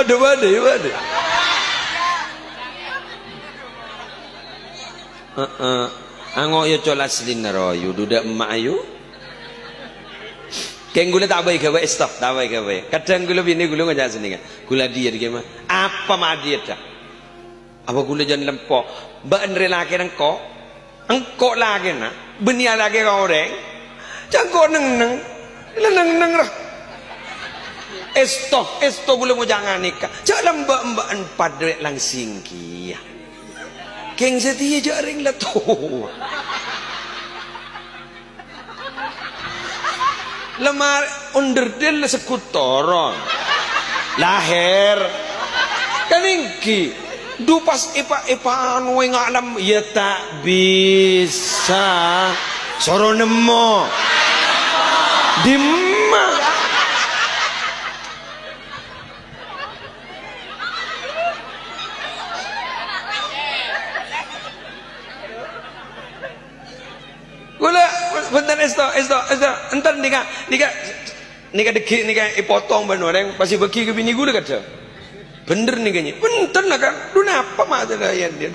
Waduh. Angok yo colas linero yu duda emak ayu. Keng gula tak baik gawe stop, tak baik gawe. Kadang gula bini gula ngajak sini kan. Gula dia gimana? Apa mah dia dah? Apa gula jangan lempok? Mbak Andre lagi engkau lagi nak. Benia lagi kau orang. Jangan neng lah. Stop gula mau jangan nikah. Jangan mbak empat duit langsing kia. Keng setia jaring lah tu. Lemar underdel sekutoron lahir kaningki dupas ipa we ngalam ya tak bisa soro nemo dimma gula bentar esto entar nika deki nika ipotong ban orang pasti bagi ke bini gula kata bener nih kayaknya bentar nak kan lu apa mah ada yang dia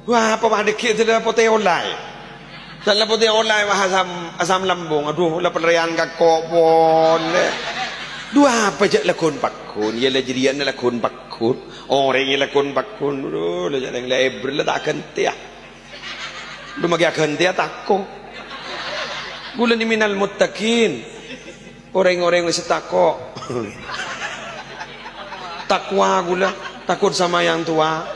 wah apa mah deki itu dah pote olai salah pote olai wah asam lambung aduh lah pelarian kakok pon dua apa je lakon pakun ya lah jadian lakon pakun orang yang lakon pakun dulu lah jangan lebar lah tak kentia lu magi akan dia takut gula ni minal muttaqin orang-orang yang takut takwa gula takut sama yang tua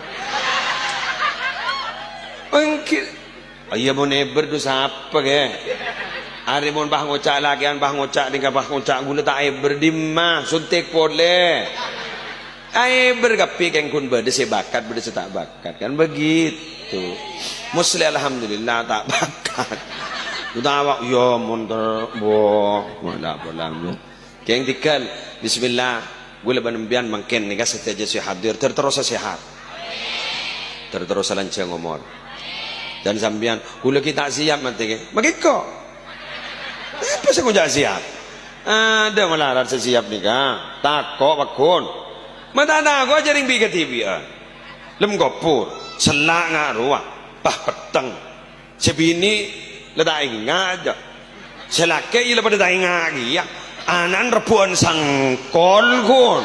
engkir ayah mau neber tu siapa ke hari mau bah ngocak lagi bah ngocak dengan bah ngocak gula tak eber dimah suntik boleh eber kapi keng kun berde sebakat berde setak bakat kan begitu musli alhamdulillah tak bakat utawak ya munter boh malah pulang keng tikal bismillah gula banembian mungkin nika setiap jasi hadir terus sehat terus lancang umur dan sambian gula kita siap nanti magiko apa sih ngajak siap ada malah rasa siap nika takok bakun mata aku jaring bi ke TV lem gopur selak ngaruah bah peteng sebini ledak ingat selake ila pada ingat ya anan repuan sangkol kun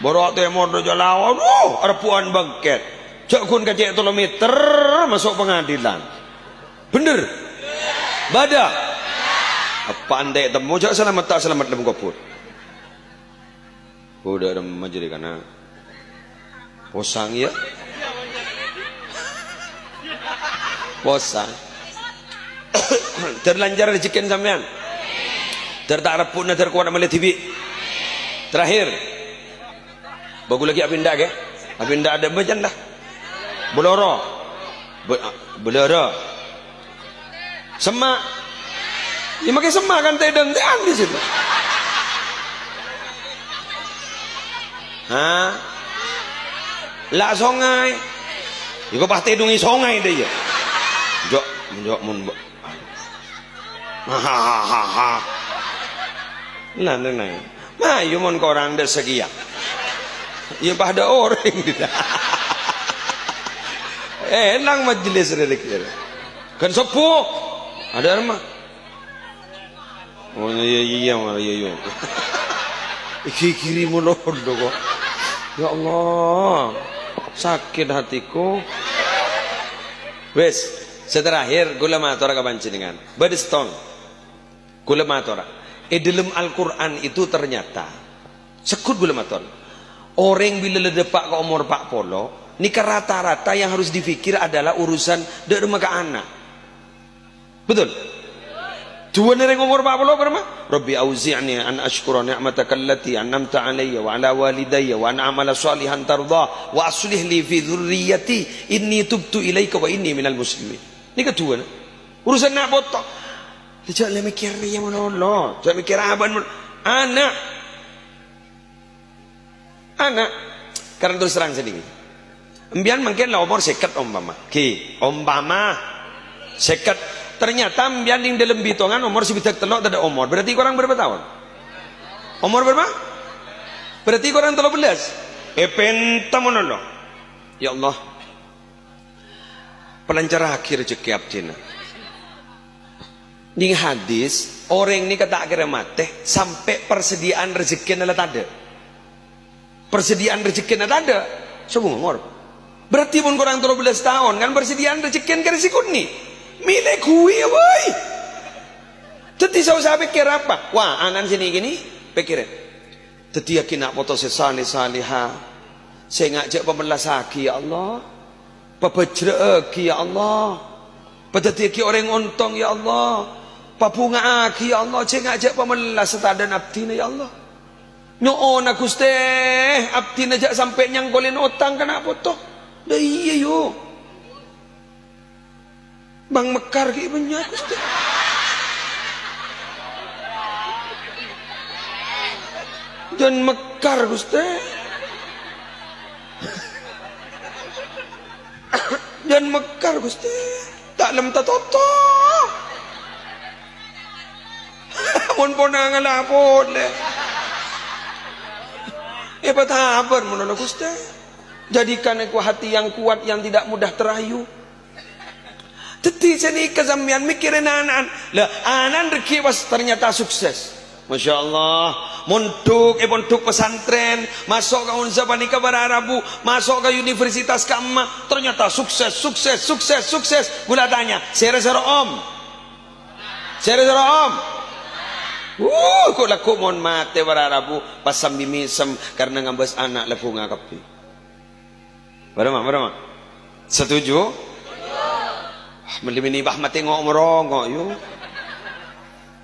borok temor do jalaw aduh repuan bangket cak kun kacek kilometer masuk pengadilan bener bada apa andai temu cak selamat tak selamat lem gopur udah ada majeri kana posang ya posang terlanjar rezekian sampean tertak reput na terkuat na melihat TV terakhir bagus lagi apinda ke apinda ada bajan dah boloro semak dia pakai semak kan tedeng di situ lah songai iku pasti dungi songai dia jok mun hahaha nah mah yo mon korang dah segia ya pada orang enak majelis rezeki kan sepuh ada rumah oh iya kiri mulu kok ya Allah sakit hatiku wes seterakhir gula matora kabancingan badestong gula matora dalam Al-Quran itu ternyata sekut gula mator orang bila ledepak ke umur 40 nikah rata-rata yang harus difikir adalah urusan dari rumah ke anak betul tuan yang umur 40 berapa Rabbi auzi'ni an ashkura ni'mataka allati an'amta alayya wa ala walidayya wa an a'mala salihan tardah wa aslih li fi dhurriyyati inni tubtu ilaika wa inni minal muslimin ini kedua urusan nak botok jangan mikir dia menolong jangan mikir aban anak karena terus terang sedikit embian mungkin lah umur sekat umpama sekat ternyata embian yang dalam bitongan umur sebitak telok tidak umur berarti kurang berapa tahun umur berapa Berarti korang 13. Pentamono. Ya Allah. Pelancar akhir rezeki abdina. Ning hadis, orang ini kata akhirnya mati sampai persediaan rezeki adalah tak ada. Persediaan rezeki adalah ada. Semua ngor. Berarti pun kurang 13 tahun kan persediaan rezeki kan resiko nih. Milik gue boy. Teti saya pikir apa? Wah, anan sini gini pikirin. Teti yakin nak foto sesali saliha. Saya ngajak pemelas lagi ya Allah. Papajra ya Allah. Patati orang ontong ya Allah. Papunga aki ya Allah. Saya ngajak pemelas setadan abdina ya Allah. Nyoon aku steh abdina jak sampai nyangkolin otang kena foto. Dah iya yo. Bang Mekar ki banyak aku steh. Dan Mekar Gusti. Dan Mekar Gusti. Tak lem tak toto. Mun ponangan lapor le. Patahabar mono Gusti. Jadikan aku hati yang kuat yang tidak mudah terayu. Teti sini kezamian mikirin anan. Lah anan rekiwas ternyata sukses. Masya Allah. Mondok pesantren, masuk ke Unsa Panika Bararabu, masuk ke Universitas Kamma, ternyata sukses. Gula tanya, sera om. Kok laku mon mate Bararabu pas sambil misem karena ngambas anak lepu ngakapi. Berapa? Setuju? Melimini bah mati ngomong yuk.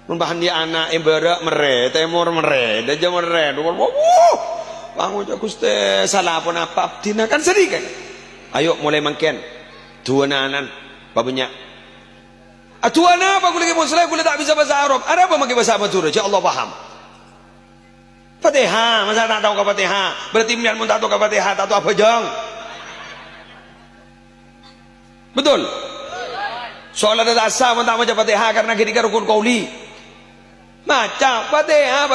Membahan dia anak ibarat mere, temur mere, daja mere, bangun aku ste salah pun apa abdina kan sedih kan. Ayo mulai mangken. Dua nanan, babanya. Atuan apa aku lagi muslim, aku tak bisa bahasa Arab. Ada apa pakai bahasa Madura? Ya Allah paham. Fatihah, masa tak tahu ke Fatihah? Berarti mian mun tak tahu ke Fatihah, tak tahu apa jang? Betul. Soal ada dasar mun tak baca Fatihah karena ketika rukun qauli. Maca Fatihah.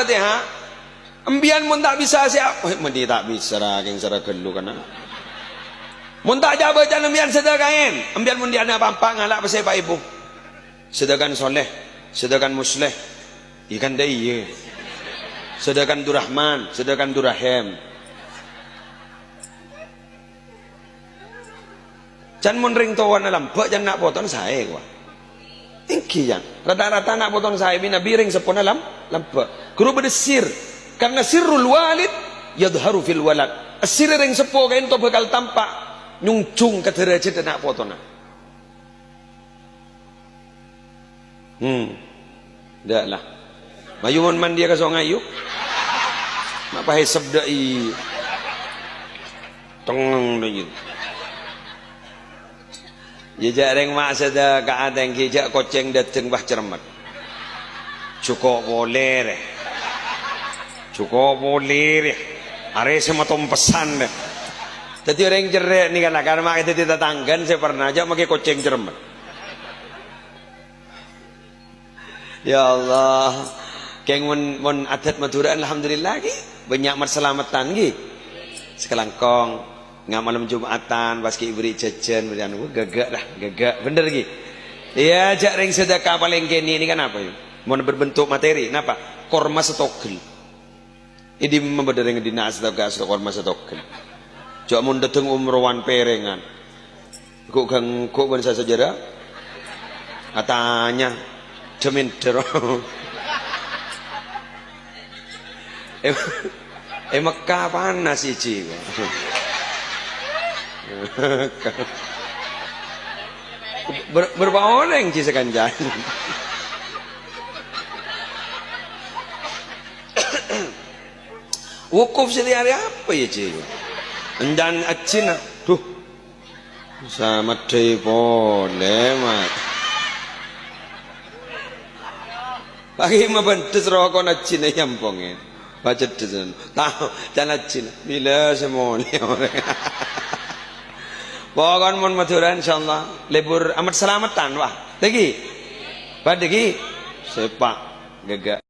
Embian mun tak bisa siap. Mesti tak bisa raking sara gelu kana. Mun tak jaga baca embian sedekain. Embian mun dia ana pampak ngalak pasai pak ibu. Sedakan soleh, sedakan musleh. Ikan dai. Sedakan Durrahman, sedakan Durrahim. Can mun ring tawan alam, pak jan nak potong saya gua. Tinggi yang rata-rata nak potong saya bina biring sepon alam lampak guru berdesir karena sirrul walid yadharu fil walad asir ring sepo kain to bakal tampak nyungcung ke derajat nak potong dak lah mayuman man dia ka songayu mak pahe sabdai tong dengin jejak reng mak seda ka adeng jejak koceng dateng bah cermat. Cukup boleh. Are sama tom pesan deh. Tadi orang jerak ni kan karena mak itu tetanggan saya pernah aja pakai koceng cermat. Ya Allah. Keng mon adat Madura alhamdulillah ki banyak merselamatan ki. Sekelangkong nggak malam Jumatan pas ki beri jajan berian gagak bener ki iya jak ring sedekah paling gini ini kan apa yuk mau berbentuk materi kenapa korma setogel ini membedering dina sedekah korma setogel jak mun dateng umrohan perengan kok bangsa sejarah katanya jamin dero Mekah panas siji berapa orang sih sekanjan wukuf sehari apa ya cik endan acina tuh sama deh boleh mat pagi mah bentus rokok acina yampongin baca desan tahu jangan acina bila semuanya orang Pokoknya mon Madura insyaallah libur amat selamatan wah. Lagi. Padegi sepak gagak